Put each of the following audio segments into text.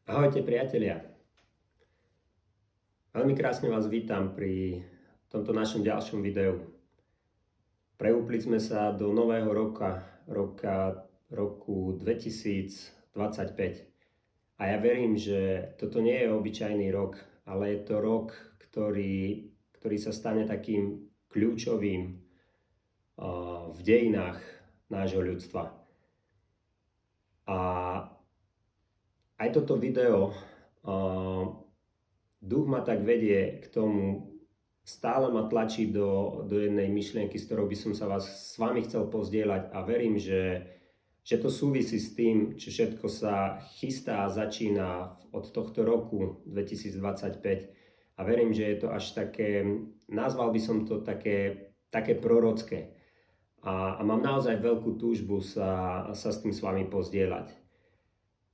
Ahojte priatelia, veľmi krásne vás vítam pri tomto našom ďalšom videu. Preúpli sme sa do nového roku 2025 a ja verím, že toto nie je obyčajný rok, ale je to rok, ktorý sa stane takým kľúčovým v dejinách nášho ľudstva. A aj toto video, duch ma tak vedie k tomu, stále ma tlačí do jednej myšlienky, s ktorou by som sa s vami chcel pozdieľať a verím, že to súvisí s tým, čo všetko sa chystá a začína od tohto roku 2025 a verím, že je to až také, nazval by som to také prorocké a mám naozaj veľkú túžbu sa s tým s vami pozdieľať.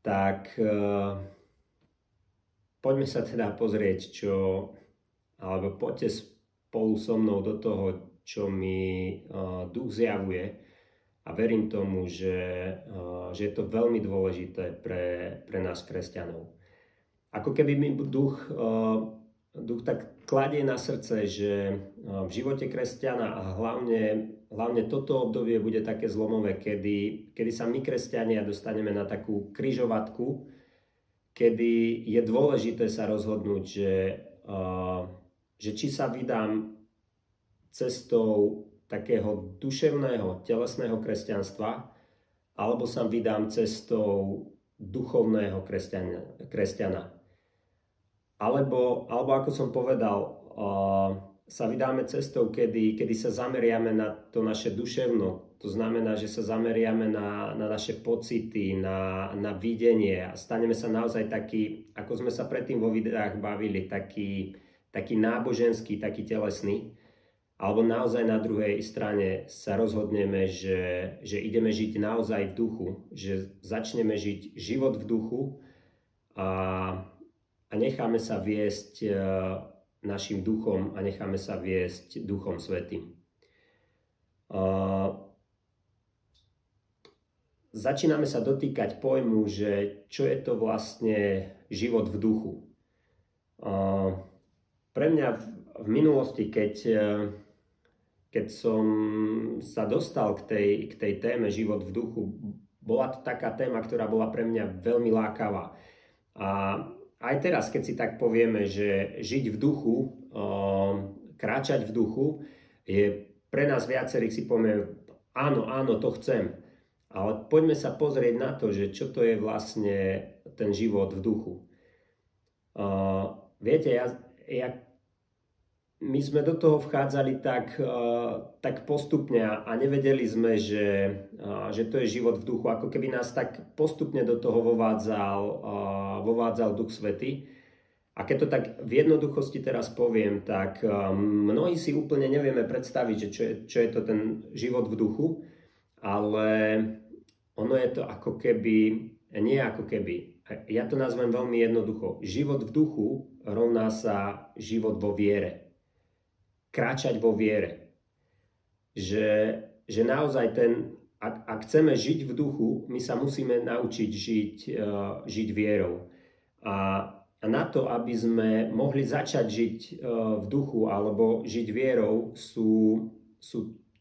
Tak poďme sa teda pozrieť, alebo poďte spolu so mnou do toho, čo mi duch zjavuje a verím tomu, že je to veľmi dôležité pre nás kresťanov. Ako keby mi duch tak kladie na srdce, že v živote kresťana a hlavne toto obdobie bude také zlomové, kedy sa my kresťania dostaneme na takú križovatku, kedy je dôležité sa rozhodnúť, že či sa vydám cestou takého duševného, telesného kresťanstva, alebo sa vydám cestou duchovného kresťana. Alebo ako som povedal, sa vydáme cestou, kedy sa zameriame na to naše duševno. To znamená, že sa zameriame na naše pocity, na videnie a staneme sa naozaj taký, ako sme sa predtým vo videách bavili, taký náboženský, taký telesný. Alebo naozaj na druhej strane sa rozhodneme, že ideme žiť naozaj v duchu, že začneme žiť život v duchu a necháme sa viesť našim duchom a necháme sa viesť Duchom Svätým. Začíname sa dotýkať pojmu, že čo je to vlastne život v duchu. Pre mňa v minulosti, keď som sa dostal k tej téme život v duchu, bola to taká téma, ktorá bola pre mňa veľmi lákavá. A aj teraz, keď si tak povieme, že žiť v duchu, kráčať v duchu, je pre nás viacerých si povieme, áno, to chcem. Ale poďme sa pozrieť na to, že čo to je vlastne ten život v duchu. Viete, my sme do toho vchádzali tak postupne a nevedeli sme, že to je život v duchu, ako keby nás tak postupne do toho vovádzal Duch Svätý. A keď to tak v jednoduchosti teraz poviem, tak mnohí si úplne nevieme predstaviť, že čo je to ten život v duchu, ale ono je to ako keby, nie ako keby, ja to nazvem veľmi jednoducho. Život v duchu rovná sa život vo viere. Kráčať vo viere. Že naozaj ak chceme žiť v duchu, my sa musíme naučiť žiť vierou. A na to, aby sme mohli začať žiť v duchu alebo žiť vierou, sú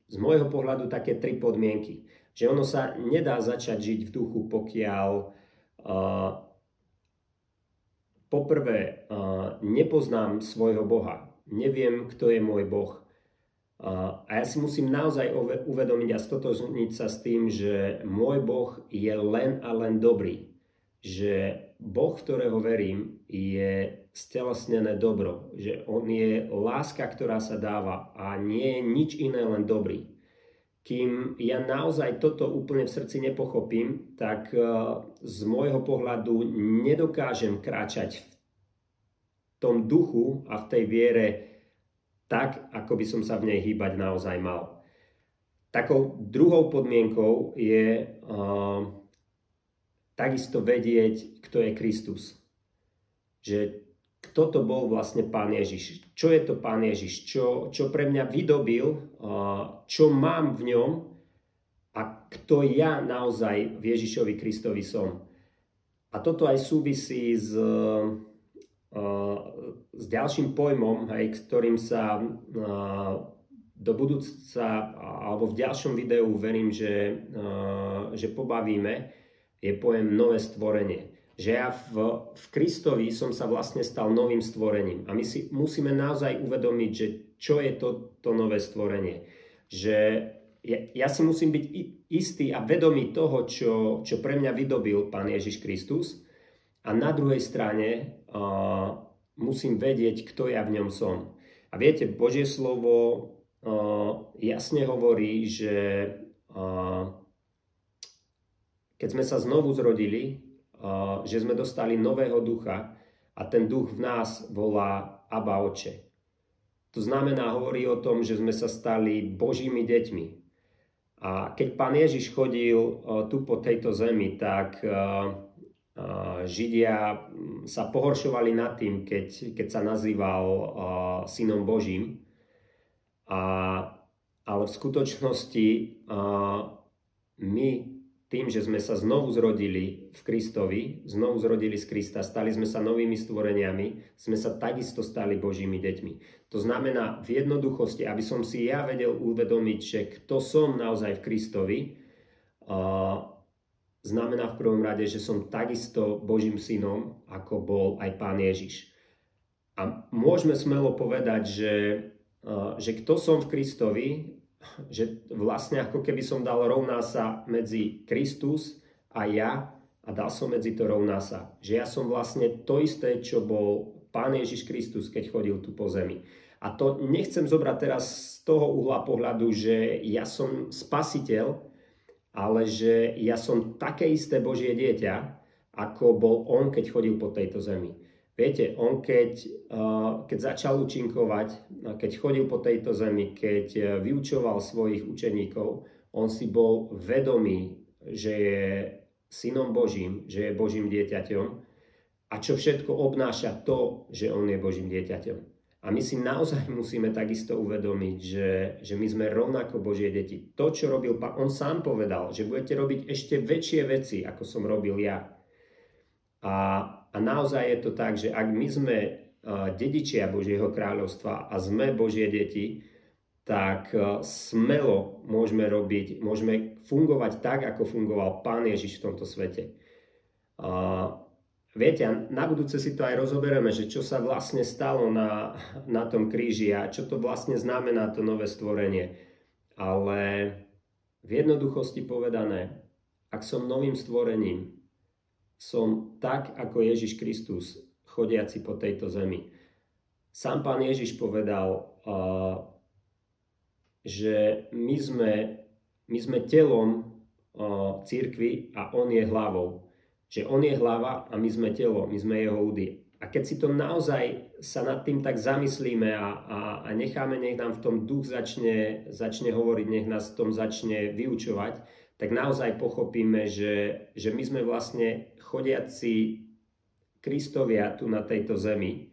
z môjho pohľadu také 3 podmienky. Že ono sa nedá začať žiť v duchu, pokiaľ poprvé nepoznám svojho Boha. Neviem, kto je môj Boh. A ja si musím naozaj uvedomiť a stotožniť sa s tým, že môj Boh je len a len dobrý. Že Boh, ktorého verím, je stelesnené dobro. Že on je láska, ktorá sa dáva a nie je nič iné, len dobrý. Kým ja naozaj toto úplne v srdci nepochopím, tak z môjho pohľadu nedokážem kráčať v tom duchu a v tej viere tak, ako by som sa v nej hýbať naozaj mal. Takou druhou podmienkou je takisto vedieť, kto je Kristus. Že kto to bol vlastne Pán Ježiš. Čo je to Pán Ježiš? Čo pre mňa vydobil, čo mám v ňom a kto ja naozaj v Ježišovi Kristovi som. A toto aj súvisí s ďalším pojmom, hej, s ktorým sa do budúca alebo v ďalšom videu verím, že pobavíme, je pojem nové stvorenie. Že ja v Kristovi som sa vlastne stal novým stvorením. A my si musíme naozaj uvedomiť, že čo je to nové stvorenie. Že ja si musím byť istý a vedomý toho, čo pre mňa vydobil Pán Ježiš Kristus. A na druhej strane musím vedieť, kto ja v ňom som. A viete, Božie slovo jasne hovorí, že keď sme sa znovu zrodili, že sme dostali nového ducha a ten duch v nás volá Abba Oče. To znamená, hovorí o tom, že sme sa stali Božími deťmi. A keď Pán Ježiš chodil tu po tejto zemi, tak Židia sa pohoršovali nad tým, keď sa nazýval synom Božím. Ale v skutočnosti my tým, že sme sa znovu zrodili v Kristovi, znovu zrodili z Krista, stali sme sa novými stvoreniami, sme sa takisto stali Božími deťmi. To znamená v jednoduchosti, aby som si ja vedel uvedomiť, že kto som naozaj v Kristovi, znamená v prvom rade, že som takisto Božím synom, ako bol aj Pán Ježiš. A môžeme smelo povedať, že kto som v Kristovi, že vlastne ako keby som dal rovná sa medzi Kristus a ja a dal som medzi to rovná sa. Že ja som vlastne to isté, čo bol Pán Ježiš Kristus, keď chodil tu po zemi. A to nechcem zobrať teraz z toho uhla pohľadu, že ja som spasiteľ, ale že ja som také isté Božie dieťa, ako bol on, keď chodil po tejto zemi. Viete, on keď začal účinkovať, keď chodil po tejto zemi, keď vyučoval svojich učeníkov, on si bol vedomý, že je synom Božím, že je Božím dieťaťom a čo všetko obnáša to, že on je Božím dieťaťom. A my si naozaj musíme takisto uvedomiť, že my sme rovnako Božie deti. To, čo robil Pán, on sám povedal, že budete robiť ešte väčšie veci, ako som robil ja. A naozaj je to tak, že ak my sme dedičia Božieho kráľovstva a sme Božie deti, tak smelo môžeme fungovať tak, ako fungoval Pán Ježiš v tomto svete. Viete, na budúce si to aj rozoberieme, že čo sa vlastne stalo na tom kríži a čo to vlastne znamená to nové stvorenie. Ale v jednoduchosti povedané, ak som novým stvorením, som tak, ako Ježiš Kristus, chodiaci po tejto zemi. Sám Pán Ježiš povedal, že my sme telom cirkvi a on je hlavou. Že on je hlava a my sme telo, my sme jeho údy. A keď si to naozaj sa nad tým tak zamyslíme a necháme, nech nám v tom duch začne hovoriť, nech nás v tom začne vyučovať, tak naozaj pochopíme, že my sme vlastne chodiaci Kristovia tu na tejto zemi.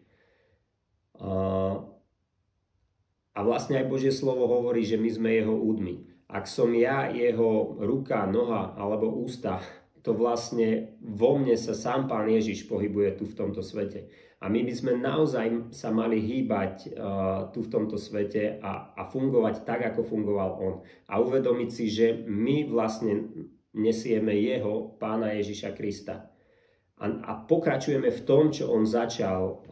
A vlastne aj Božie slovo hovorí, že my sme jeho údmi. Ak som ja jeho ruka, noha alebo ústa, to vlastne vo mne sa sám Pán Ježiš pohybuje tu v tomto svete. A my by sme naozaj sa mali hýbať tu v tomto svete a fungovať tak, ako fungoval on. A uvedomiť si, že my vlastne nesieme jeho, Pána Ježiša Krista. A pokračujeme v tom, čo on začal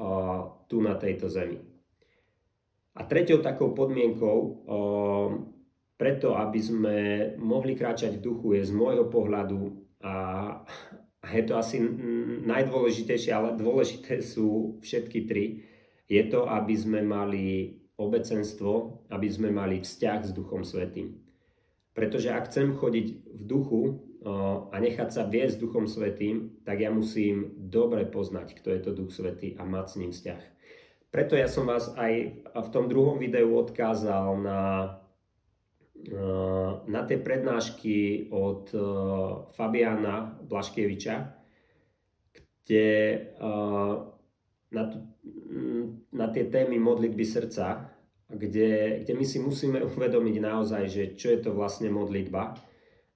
tu na tejto zemi. A treťou takou podmienkou, preto aby sme mohli kráčať v duchu, je z môjho pohľadu, a je to asi najdôležitejšie, ale dôležité sú všetky tri, je to, aby sme mali obecenstvo, aby sme mali vzťah s Duchom Svätým. Pretože ak chcem chodiť v duchu a nechať sa viesť Duchom Svätým, tak ja musím dobre poznať, kto je to Duch Svätý a mať s ním vzťah. Preto ja som vás aj v tom druhom videu odkázal na tie prednášky od Fabiana Blaškeviča, kde na tie témy modlitby srdca, kde my si musíme uvedomiť naozaj, že čo je to vlastne modlitba.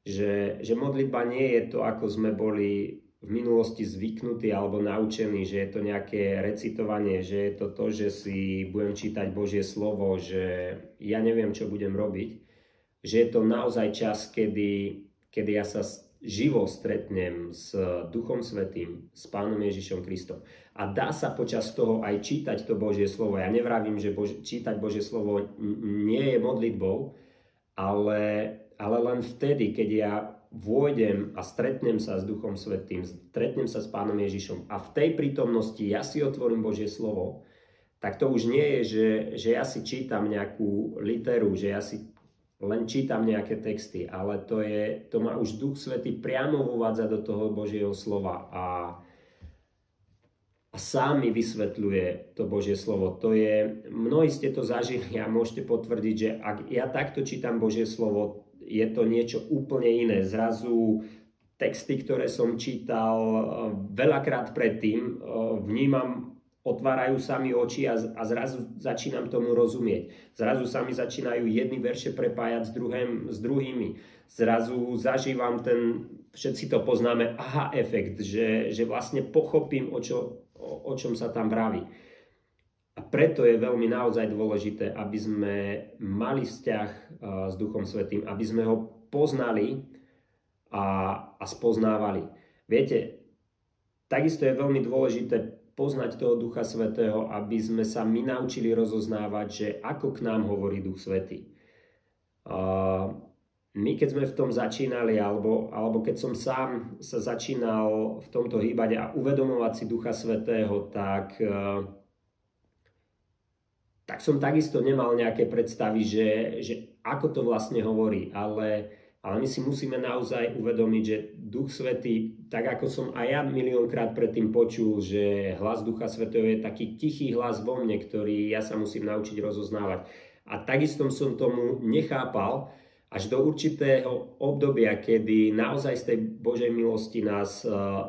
Že modlitba nie je to, ako sme boli v minulosti zvyknutý alebo naučený, že je to nejaké recitovanie, že je to to, že si budem čítať Božie slovo, že ja neviem, čo budem robiť, že je to naozaj čas, kedy ja sa živo stretnem s Duchom Svätým, s Pánom Ježišom Kristom. A dá sa počas toho aj čítať to Božie slovo. Ja nevravím, že čítať Božie slovo nie je modlitbou, ale len vtedy, keď ja vôjdem a stretnem sa s Duchom Svätým, stretnem sa s Pánom Ježišom a v tej prítomnosti ja si otvorím Božie slovo, tak to už nie je, že ja si čítam nejakú literu, že ja si len čítam nejaké texty, ale to ma už Duch Svätý priamo uvádza do toho Božieho slova a sám mi vysvetľuje to Božie slovo. Mnohí ste to zažili a môžete potvrdiť, že ak ja takto čítam Božie slovo, je to niečo úplne iné. Zrazu texty, ktoré som čítal veľakrát predtým, vnímam, otvárajú sa mi oči a zrazu začínam tomu rozumieť. Zrazu sa mi začínajú jedny verše prepájať s druhými. Zrazu zažívam všetci to poznáme, aha efekt, že vlastne pochopím, o čom sa tam vraví. A preto je veľmi naozaj dôležité, aby sme mali vzťah s Duchom Svätým, aby sme ho poznali a spoznávali. Viete, takisto je veľmi dôležité poznať toho Ducha Svätého, aby sme sa my naučili rozoznávať, že ako k nám hovorí Duch Svätý. My keď sme v tom začínali, alebo keď som sám sa začínal v tomto hýbať a uvedomovať si Ducha Svätého, tak som takisto nemal nejaké predstavy, že ako to vlastne hovorí, ale my si musíme naozaj uvedomiť, že Duch Svätý, tak ako som aj ja miliónkrát predtým počul, že hlas Ducha Svätého je taký tichý hlas vo mne, ktorý ja sa musím naučiť rozoznávať. A takisto som tomu nechápal, až do určitého obdobia, kedy naozaj z tej Božej milosti nás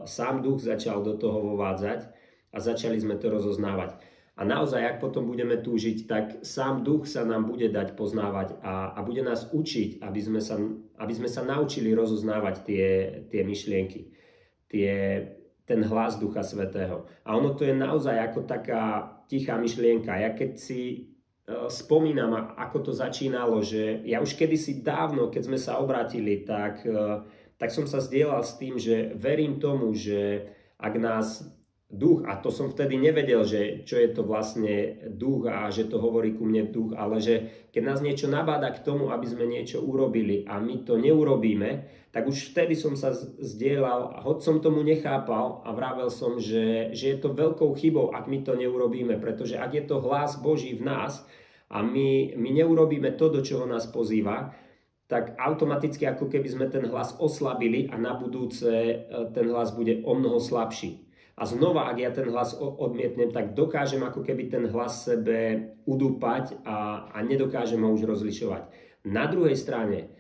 sám Duch začal do toho vovádzať a začali sme to rozoznávať. A naozaj, ak potom budeme túžiť, tak sám Duch sa nám bude dať poznávať a bude nás učiť, aby sme sa naučili rozoznávať tie myšlienky, ten hlas Ducha Svätého. A ono to je naozaj ako taká tichá myšlienka. Ja keď si spomínam, ako to začínalo, že ja už kedysi dávno, keď sme sa obrátili, tak som sa zdieľal s tým, že verím tomu, že ak nás Duch, a to som vtedy nevedel, že čo je to vlastne Duch a že to hovorí ku mne Duch, ale že keď nás niečo nabáda k tomu, aby sme niečo urobili a my to neurobíme, tak už vtedy som sa zdieľal, hoď som tomu nechápal a vravel som, že je to veľkou chybou, ak my to neurobíme, pretože ak je to hlas Boží v nás a my neurobíme to, do čoho nás pozýva, tak automaticky ako keby sme ten hlas oslabili a na budúce ten hlas bude o mnoho slabší. A znova, ak ja ten hlas odmietnem, tak dokážem ako keby ten hlas sebe udúpať a nedokážem ho už rozlišovať. Na druhej strane,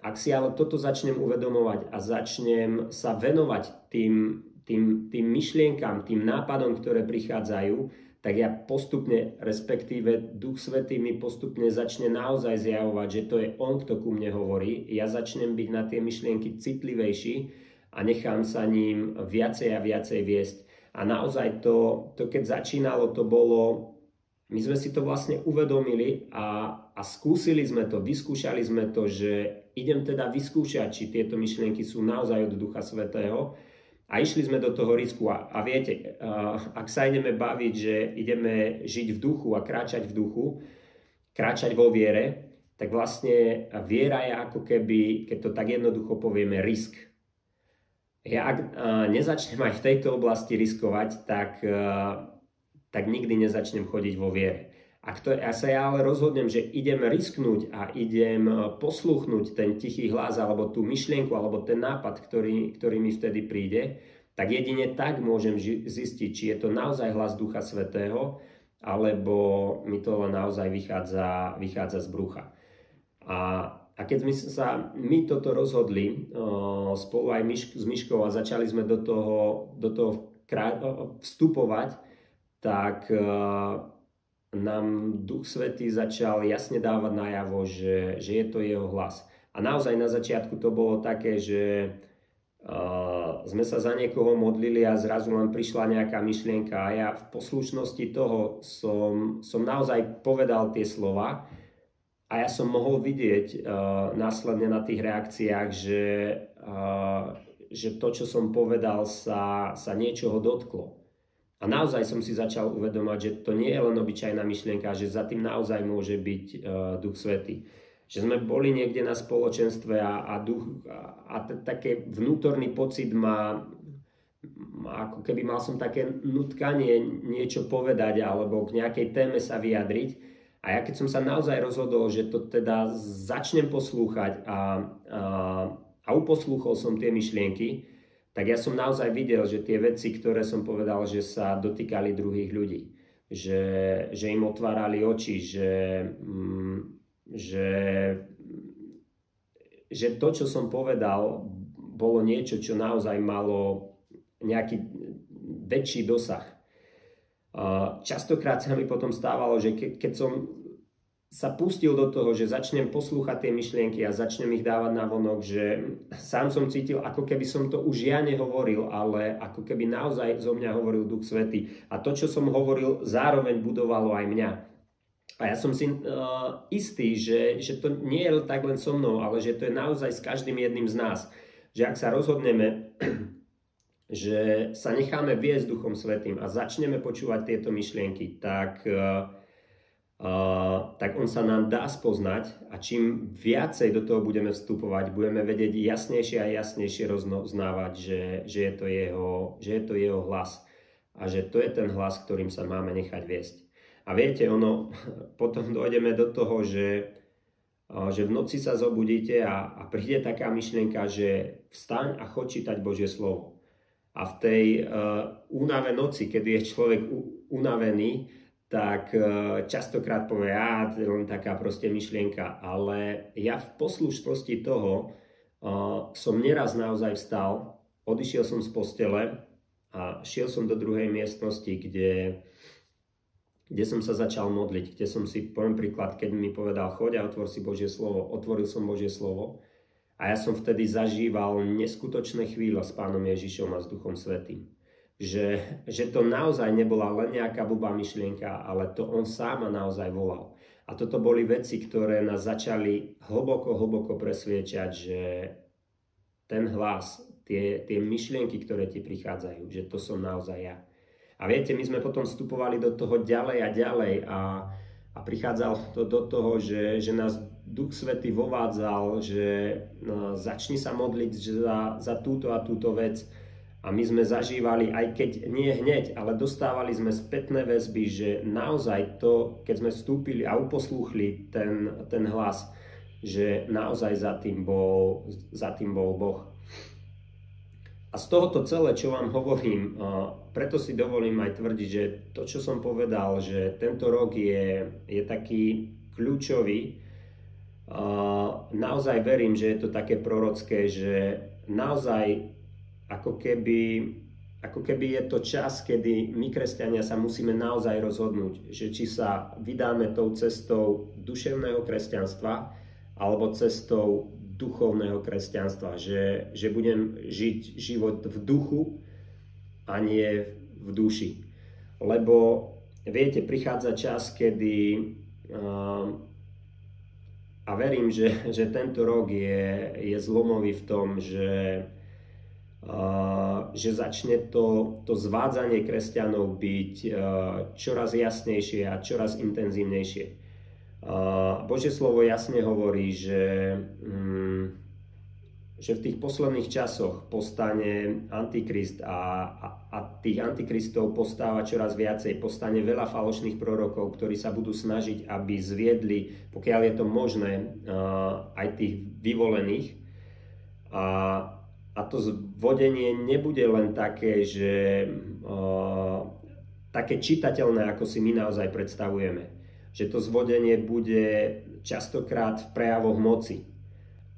ak si ale toto začnem uvedomovať a začnem sa venovať tým myšlienkam, tým nápadom, ktoré prichádzajú, tak ja postupne, respektíve Duch Svätý mi postupne začne naozaj zjavovať, že to je on, kto ku mne hovorí. Ja začnem byť na tie myšlienky citlivejší a nechám sa ním viacej a viacej viesť. A naozaj to keď začínalo, to bolo, my sme si to vlastne uvedomili a skúsili sme to, vyskúšali sme to, že idem teda vyskúšať, či tieto myšlienky sú naozaj od Ducha Svätého. A išli sme do toho risku. A viete, ak sa ideme baviť, že ideme žiť v duchu a kráčať v duchu, kráčať vo viere, tak vlastne viera je ako keby, keď to tak jednoducho povieme, risk. Ja ak nezačnem aj v tejto oblasti riskovať, tak nikdy nezačnem chodiť vo viere. Ja sa ale rozhodnem, že idem risknúť a idem poslúchnuť ten tichý hlas alebo tú myšlienku alebo ten nápad, ktorý mi vtedy príde, tak jedine tak môžem zistiť, či je to naozaj hlas Ducha Svätého, alebo mi to len naozaj vychádza z brucha. A keď sme sa my toto rozhodli spolu aj s Miškou a začali sme do toho vstupovať, tak nám Duch Svätý začal jasne dávať najavo, že je to jeho hlas. A naozaj na začiatku to bolo také, že sme sa za niekoho modlili a zrazu len prišla nejaká myšlienka a ja v poslušnosti toho som naozaj povedal tie slova a ja som mohol vidieť následne na tých reakciách, že to, čo som povedal, sa niečoho dotklo. A naozaj som si začal uvedomať, že to nie je len obyčajná myšlienka, že za tým naozaj môže byť Duch Svätý. Že sme boli niekde na spoločenstve a také vnútorný pocit ako keby mal som také nutkanie niečo povedať alebo k nejakej téme sa vyjadriť. A ja keď som sa naozaj rozhodol, že to teda začnem poslúchať a uposlúchol som tie myšlienky, tak ja som naozaj videl, že tie veci, ktoré som povedal, že sa dotýkali druhých ľudí. Že im otvárali oči, že to, čo som povedal, bolo niečo, čo naozaj malo nejaký väčší dosah. Častokrát sa mi potom stávalo, že keď som sa pustil do toho, že začnem poslúchať tie myšlienky a začnem ich dávať na vonok, že sám som cítil, ako keby som to už ja nehovoril, ale ako keby naozaj zo mňa hovoril Duch Svätý. A to, čo som hovoril, zároveň budovalo aj mňa. A ja som si istý, že to nie je tak len so mnou, ale že to je naozaj s každým jedným z nás. Že ak sa rozhodneme, že sa necháme viesť Duchom Svätým a začneme počúvať tieto myšlienky, tak on sa nám dá spoznať a čím viacej do toho budeme vstupovať, budeme vedieť jasnejšie a jasnejšie rozoznávať, že je to jeho hlas a že to je ten hlas, ktorým sa máme nechať viesť. A viete, potom dojdeme do toho, že v noci sa zobudíte a príde taká myšlienka, že vstaň a choď čítať Božie slovo. A v tej únave noci, kedy je človek unavený, tak častokrát povie, to je len taká proste myšlienka. Ale ja v poslušnosti toho som neraz naozaj vstal, odišiel som z postele a šiel som do druhej miestnosti, kde som sa začal modliť, kde som si, poviem príklad, keď mi povedal, choď a otvor si Božie slovo, otvoril som Božie slovo a ja som vtedy zažíval neskutočné chvíle s Pánom Ježišom a s Duchom Svätým. Že to naozaj nebola len nejaká blbá myšlienka, ale to on sám ma naozaj volal. A toto boli veci, ktoré nás začali hlboko presviečať, že ten hlas, tie myšlienky, ktoré ti prichádzajú, že to som naozaj ja. A viete, my sme potom vstupovali do toho ďalej a ďalej a prichádzalo to do toho, že nás Duch Svätý vovádzal, že začni sa modliť za túto a túto vec. A my sme zažívali, aj keď nie hneď, ale dostávali sme spätné väzby, že naozaj to, keď sme vstúpili a uposlúchli ten hlas, že naozaj za tým bol Boh. A z tohoto celé, čo vám hovorím, preto si dovolím aj tvrdiť, že to, čo som povedal, že tento rok je taký kľúčový, naozaj verím, že je to také prorocké, že naozaj ako keby je to čas, kedy my, kresťania, sa musíme naozaj rozhodnúť, že či sa vydáme tou cestou duševného kresťanstva alebo cestou duchovného kresťanstva, že budem žiť život v duchu a nie v duši. Lebo viete, prichádza čas, kedy a verím, že tento rok je zlomový v tom, že začne to zvádzanie kresťanov byť čoraz jasnejšie a čoraz intenzívnejšie. Božie slovo jasne hovorí, že v tých posledných časoch povstane Antikrist a tých antikristov postáva čoraz viacej. Povstane veľa falošných prorokov, ktorí sa budú snažiť, aby zviedli, pokiaľ je to možné, aj tých vyvolených. A to zvodenie nebude len také, že také čitateľné, ako si my naozaj predstavujeme. Že to zvodenie bude častokrát v prejavoch moci.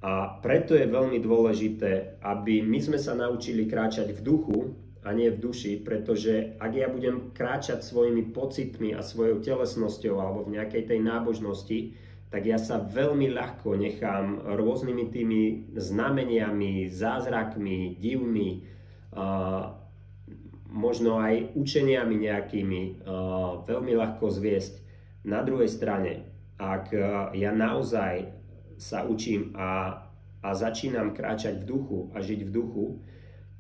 A preto je veľmi dôležité, aby my sme sa naučili kráčať v duchu a nie v duši, pretože ak ja budem kráčať svojimi pocitmi a svojou telesnosťou alebo v nejakej tej nábožnosti, tak ja sa veľmi ľahko nechám rôznymi tými znameniami, zázrakmi, divmi, možno aj učeniami nejakými veľmi ľahko zviesť. Na druhej strane, ak ja naozaj sa učím a začínam kráčať v duchu a žiť v duchu,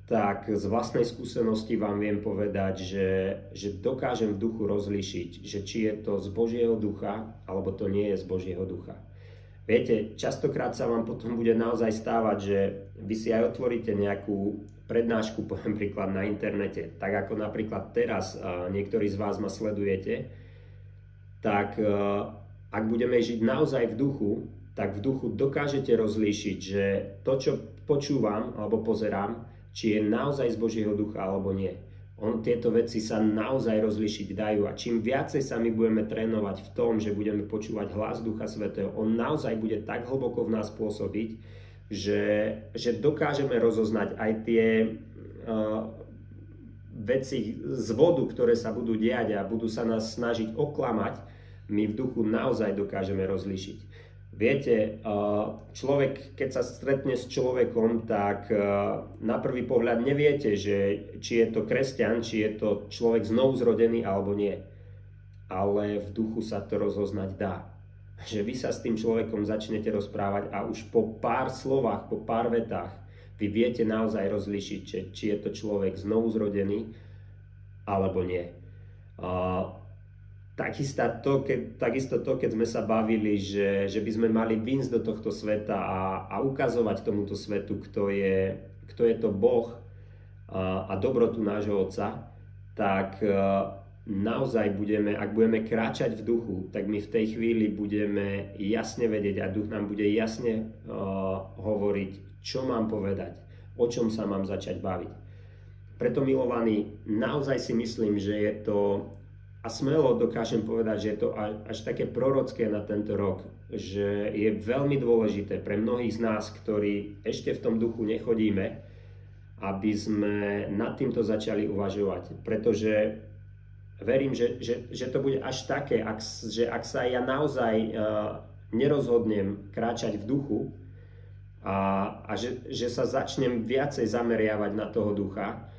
tak z vlastnej skúsenosti vám viem povedať, že dokážem v duchu rozlíšiť, že či je to z Božieho ducha, alebo to nie je z Božieho ducha. Viete, častokrát sa vám potom bude naozaj stávať, že vy si aj otvoríte nejakú prednášku, poviem príklad, na internete, tak ako napríklad teraz niektorí z vás ma sledujete, tak ak budeme žiť naozaj v duchu, tak v duchu dokážete rozlíšiť, že to, čo počúvam alebo pozerám, či je naozaj z Božieho ducha alebo nie. Tieto veci sa naozaj rozlíšiť dajú a čím viacej sa my budeme trénovať v tom, že budeme počúvať hlas Ducha Svätého, on naozaj bude tak hlboko v nás pôsobiť, že dokážeme rozoznať aj tie veci z vodu, ktoré sa budú diať a budú sa nás snažiť oklamať, my v duchu naozaj dokážeme rozlíšiť. Viete, človek, keď sa stretne s človekom, tak na prvý pohľad neviete, že či je to kresťan, či je to človek znovuzrodený alebo nie. Ale v duchu sa to rozoznať dá. Že vy sa s tým človekom začnete rozprávať a už po pár slovách, po pár vetách, vy viete naozaj rozlišiť, či je to človek znovuzrodený alebo nie. Takisto to, keď sme sa bavili, že by sme mali výjsť do tohto sveta a ukazovať tomuto svetu, kto je to Boh a dobrotu nášho Otca, tak naozaj ak budeme kráčať v duchu, tak my v tej chvíli budeme jasne vedieť a duch nám bude jasne hovoriť, čo mám povedať, o čom sa mám začať baviť. Preto, milovaní, naozaj si myslím, že je to, a smelo dokážem povedať, že je to až také prorocké na tento rok, že je veľmi dôležité pre mnohých z nás, ktorí ešte v tom duchu nechodíme, aby sme nad týmto začali uvažovať. Pretože verím, že to bude až také, že ak sa ja naozaj nerozhodnem kráčať v duchu a že sa začnem viacej zameriavať na toho ducha,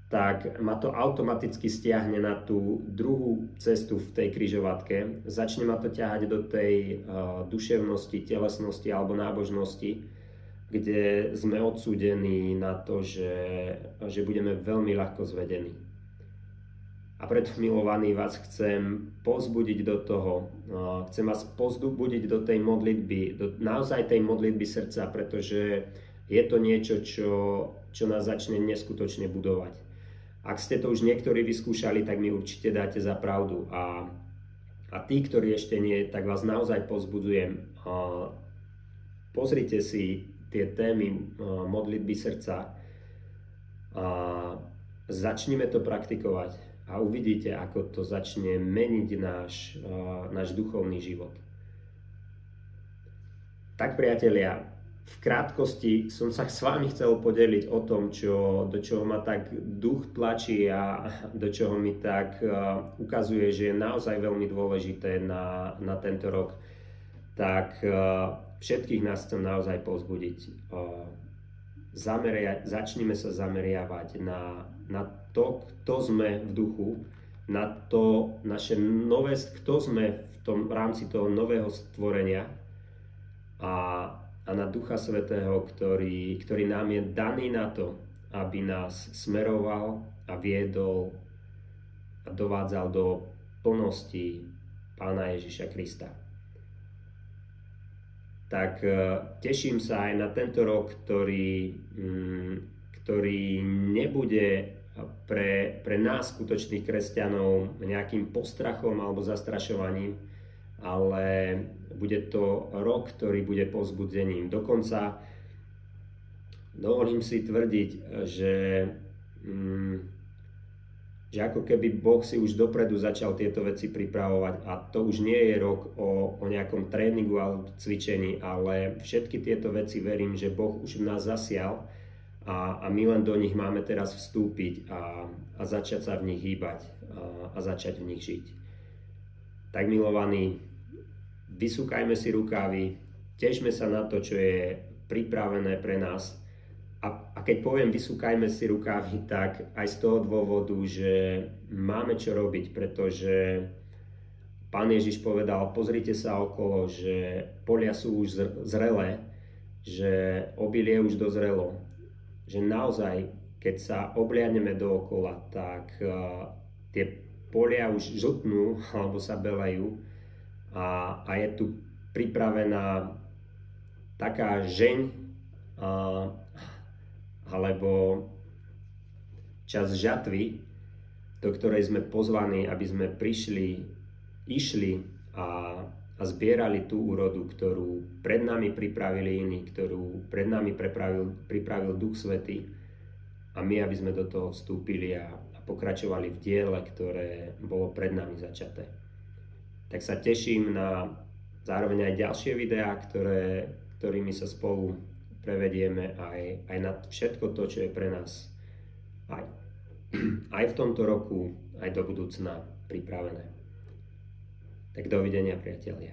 tak ma to automaticky stiahne na tú druhú cestu v tej križovatke. Začne ma to ťahať do tej duševnosti, telesnosti alebo nábožnosti, kde sme odsúdení na to, že budeme veľmi ľahko zvedení. A preto, milovaní, vás chcem povzbudiť do toho, chcem vás povzbudiť do tej modlitby, do naozaj tej modlitby srdca, pretože je to niečo, čo nás začne neskutočne budovať. Ak ste to už niektorí vyskúšali, tak mi určite dáte za pravdu. A tí, ktorí ešte nie, tak vás naozaj povzbudzujem. Pozrite si tie témy modlitby srdca a začnime to praktikovať a uvidíte, ako to začne meniť náš duchovný život. Tak, priatelia, v krátkosti som sa s vami chcel podeliť o tom, do čoho ma tak duch tlačí a do čoho mi tak ukazuje, že je naozaj veľmi dôležité na tento rok. Tak všetkých nás chcem naozaj povzbudiť. Začnime sa zameriavať na to, kto sme v duchu, na to naše nové, kto sme v rámci toho nového stvorenia a na Ducha Svätého, ktorý nám je daný na to, aby nás smeroval a viedol a dovádzal do plnosti Pána Ježiša Krista. Tak teším sa aj na tento rok, ktorý nebude pre nás, skutočných kresťanov, nejakým postrachom alebo zastrašovaním, ale bude to rok, ktorý bude povzbudzením. Dokonca dovolím si tvrdiť, že ako keby Boh si už dopredu začal tieto veci pripravovať a to už nie je rok o nejakom tréningu alebo cvičení, ale všetky tieto veci verím, že Boh už v nás zasial a my len do nich máme teraz vstúpiť a začať sa v nich hýbať a začať v nich žiť. Tak, milovaní, vysúkajme si rukávy, tešme sa na to, čo je pripravené pre nás. A keď poviem vysúkajme si rukávy, tak aj z toho dôvodu, že máme čo robiť, pretože Pán Ježiš povedal, pozrite sa okolo, že polia sú už zrelé, že obilie už dozrelo, že naozaj, keď sa obliadneme dookola, tak tie polia už žltnú alebo sa belejú a je tu pripravená taká žeň alebo čas žatvy, do ktorej sme pozvaní, aby sme išli a zbierali tú úrodu, ktorú pred nami pripravili iní, ktorú pred nami pripravil Duch Svätý, a my, aby sme do toho vstúpili a pokračovali v diele, ktoré bolo pred nami začaté. Tak sa teším na zároveň aj ďalšie videá, ktorými sa spolu prevedieme aj na všetko to, čo je pre nás aj v tomto roku, aj do budúcna pripravené. Tak dovidenia, priatelia.